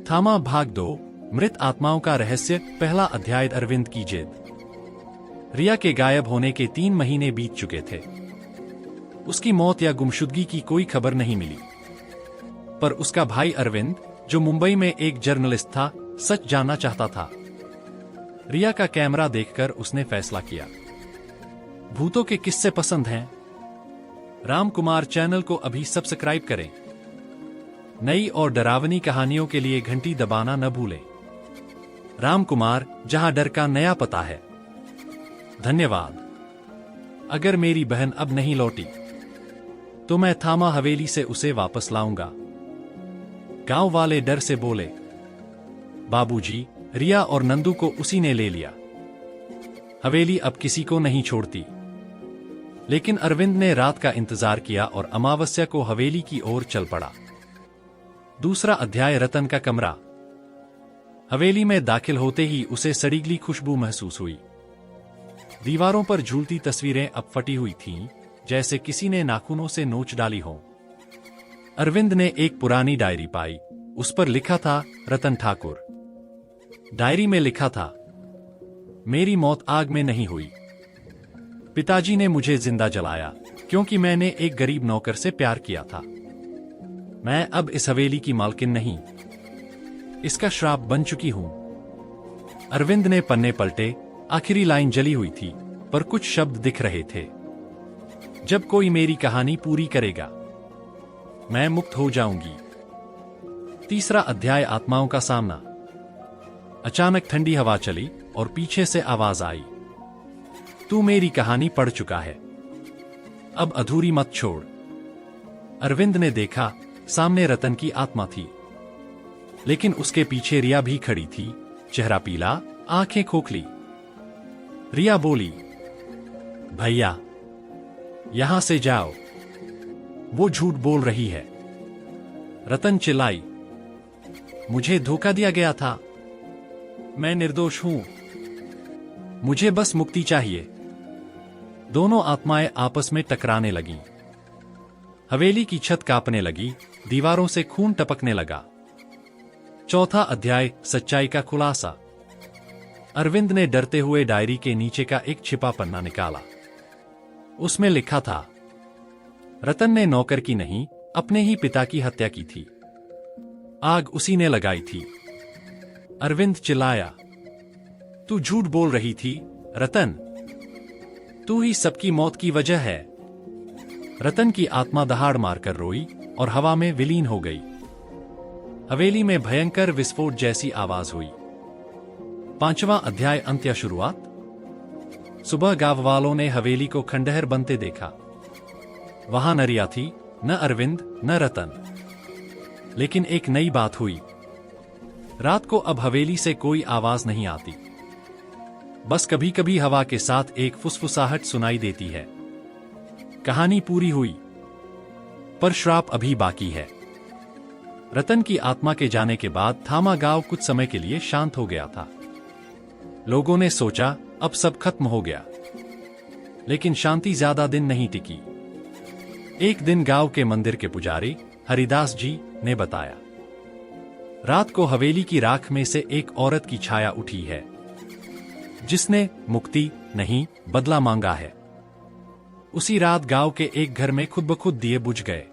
थामा भाग 2 मृत आत्माओं का रहस्य पहला अध्याय। अरविंद की जिद। रिया के गायब होने के 3 महीने बीत चुके थे। उसकी मौत या गुमशुदगी की कोई खबर नहीं मिली, पर उसका भाई अरविंद, जो मुंबई में एक जर्नलिस्ट था, सच जानना चाहता था। रिया का कैमरा देखकर उसने फैसला किया। भूतों के किस्से पसंद हैं? राम कुमार चैनल को अभी सब्सक्राइब करें। नई और डरावनी कहानियों के लिए घंटी दबाना न भूलें। राम कुमार, जहां डर का नया पता है। धन्यवाद। अगर मेरी बहन अब नहीं लौटी तो मैं थामा हवेली से उसे वापस लाऊंगा। गांव वाले डर से बोले। बाबूजी, रिया और नंदू को उसी ने ले लिया। हवेली अब किसी को नहीं छोड़ती। लेकिन अरविंद ने रात का इंतजार किया और अमावस्या को हवेली की ओर चल पड़ा। दूसरा अध्याय। रतन का कमरा। हवेली में दाखिल होते ही उसे सड़ीगली खुशबू महसूस हुई। दीवारों पर झूलती तस्वीरें अब फटी हुई थीं, जैसे किसी ने नाखूनों से नोच डाली हो। अरविंद ने एक पुरानी डायरी पाई। उस पर लिखा था, रतन ठाकुर। डायरी में लिखा था, मेरी मौत आग में नहीं हुई। पिताजी ने मुझे जिंदा जलाया क्योंकि मैंने एक गरीब नौकर से प्यार किया था। मैं अब इस हवेली की मालकिन नहीं, इसका श्राप बन चुकी हूं। अरविंद ने पन्ने पलटे। आखिरी लाइन जली हुई थी, पर कुछ शब्द दिख रहे थे। जब कोई मेरी कहानी पूरी करेगा, मैं मुक्त हो जाऊंगी। तीसरा अध्याय। आत्माओं का सामना। अचानक ठंडी हवा चली और पीछे से आवाज आई, तू मेरी कहानी पढ़ चुका है, अब अधूरी मत छोड़। अरविंद ने देखा, सामने रतन की आत्मा थी, लेकिन उसके पीछे रिया भी खड़ी थी। चेहरा पीला, आंखें खोखली। रिया बोली, भैया, यहां से जाओ, वो झूठ बोल रही है। रतन चिल्लाई, मुझे धोखा दिया गया था, मैं निर्दोष हूं, मुझे बस मुक्ति चाहिए। दोनों आत्माएं आपस में टकराने लगीं। हवेली की छत कांपने लगी, दीवारों से खून टपकने लगा। चौथा अध्याय। सच्चाई का खुलासा। अरविंद ने डरते हुए डायरी के नीचे का एक छिपा पन्ना निकाला। उसमें लिखा था, रतन ने नौकर की नहीं, अपने ही पिता की हत्या की थी। आग उसी ने लगाई थी। अरविंद चिल्लाया, तू झूठ बोल रही थी रतन, तू ही सबकी मौत की वजह है। रतन की आत्मा दहाड़ मारकर रोई और हवा में विलीन हो गई। हवेली में भयंकर विस्फोट जैसी आवाज हुई। पांचवां अध्याय। अंत्य शुरुआत। सुबह गांव वालों ने हवेली को खंडहर बनते देखा। वहां न रिया थी, न अरविंद, न रतन। लेकिन एक नई बात हुई। रात को अब हवेली से कोई आवाज नहीं आती। बस कभी कभी हवा के साथ एक फुसफुसाहट सुनाई देती है। कहानी पूरी हुई, पर श्राप अभी बाकी है। रतन की आत्मा के जाने के बाद थामा गांव कुछ समय के लिए शांत हो गया था। लोगों ने सोचा अब सब खत्म हो गया, लेकिन शांति ज्यादा दिन नहीं टिकी। एक दिन गांव के मंदिर के पुजारी हरिदास जी ने बताया, रात को हवेली की राख में से एक औरत की छाया उठी है, जिसने मुक्ति नहीं, बदला मांगा है। उसी रात गांव के एक घर में खुद ब खुद दिए बुझ गए।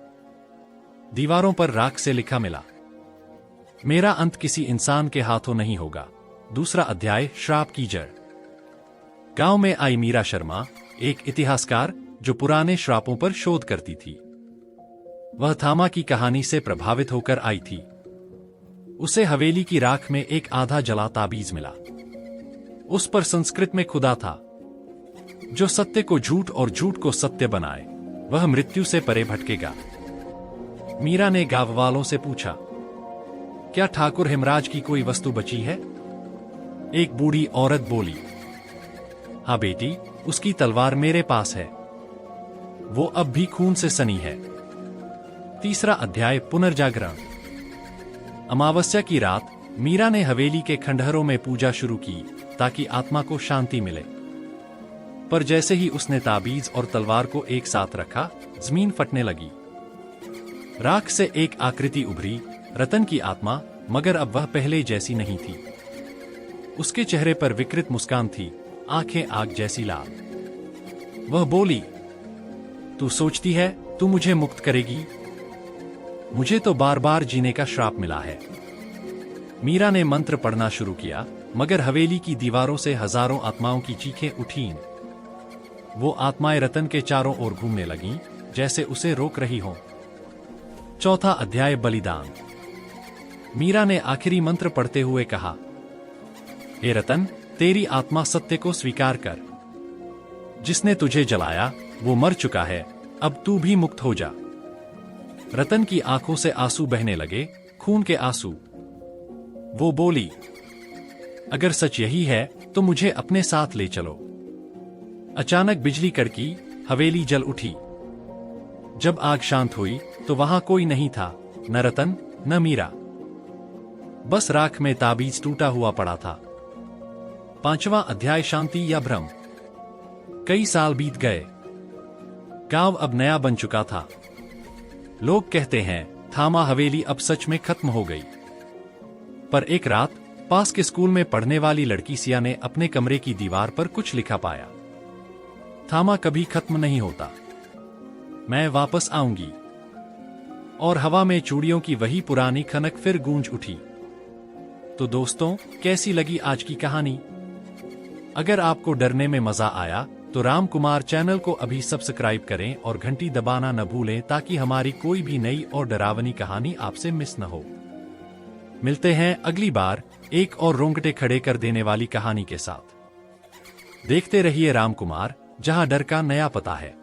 दीवारों पर राख से लिखा मिला, मेरा अंत किसी इंसान के हाथों नहीं होगा। दूसरा अध्याय। श्राप की जड़। गांव में आई मीरा शर्मा, एक इतिहासकार जो पुराने श्रापों पर शोध करती थी। वह थामा की कहानी से प्रभावित होकर आई थी। उसे हवेली की राख में एक आधा जला ताबीज मिला। उस पर संस्कृत में खुदा था, जो सत्य को झूठ और झूठ को सत्य बनाए, वह मृत्यु से परे भटकेगा। मीरा ने गांव वालों से पूछा, क्या ठाकुर हिमराज की कोई वस्तु बची है? एक बूढ़ी औरत बोली, हाँ बेटी, उसकी तलवार मेरे पास है, वो अब भी खून से सनी है। तीसरा अध्याय। पुनर्जागरण। अमावस्या की रात मीरा ने हवेली के खंडहरों में पूजा शुरू की ताकि आत्मा को शांति मिले। पर जैसे ही उसने ताबीज और तलवार को एक साथ रखा, जमीन फटने लगी। राख से एक आकृति उभरी, रतन की आत्मा, मगर अब वह पहले जैसी नहीं थी। उसके चेहरे पर विकृत मुस्कान थी, आंखें आग जैसी लाल। वह बोली, तू सोचती है तू मुझे मुक्त करेगी? मुझे तो बार बार जीने का श्राप मिला है। मीरा ने मंत्र पढ़ना शुरू किया, मगर हवेली की दीवारों से हजारों आत्माओं की चीखें उठीं। वो आत्माएं रतन के चारों ओर घूमने लगीं, जैसे उसे रोक रही हों। चौथा अध्याय, बलिदान। मीरा ने आखिरी मंत्र पढ़ते हुए कहा, हे रतन, तेरी आत्मा सत्य को स्वीकार कर। जिसने तुझे जलाया वो मर चुका है, अब तू भी मुक्त हो जा। रतन की आंखों से आंसू बहने लगे, खून के आंसू। वो बोली, अगर सच यही है तो मुझे अपने साथ ले चलो। अचानक बिजली कड़की, हवेली जल उठी। जब आग शांत हुई तो वहां कोई नहीं था, न रतन न मीरा। बस राख में ताबीज टूटा हुआ पड़ा था। पांचवां अध्याय, शांति या भ्रम। कई साल बीत गए। गांव अब नया बन चुका था। लोग कहते हैं थामा हवेली अब सच में खत्म हो गई। पर एक रात पास के स्कूल में पढ़ने वाली लड़की सिया ने अपने कमरे की दीवार पर कुछ लिखा पाया। थामा कभी खत्म नहीं होता, मैं वापस आऊंगी। और हवा में चूड़ियों की वही पुरानी खनक फिर गूंज उठी। तो दोस्तों, कैसी लगी आज की कहानी? अगर आपको डरने में मजा आया तो राम कुमार चैनल को अभी सब्सक्राइब करें और घंटी दबाना न भूलें, ताकि हमारी कोई भी नई और डरावनी कहानी आपसे मिस न हो। मिलते हैं अगली बार एक और रोंगटे खड़े कर देने वाली कहानी के साथ। देखते रहिए राम कुमार, जहां डर का नया पता है।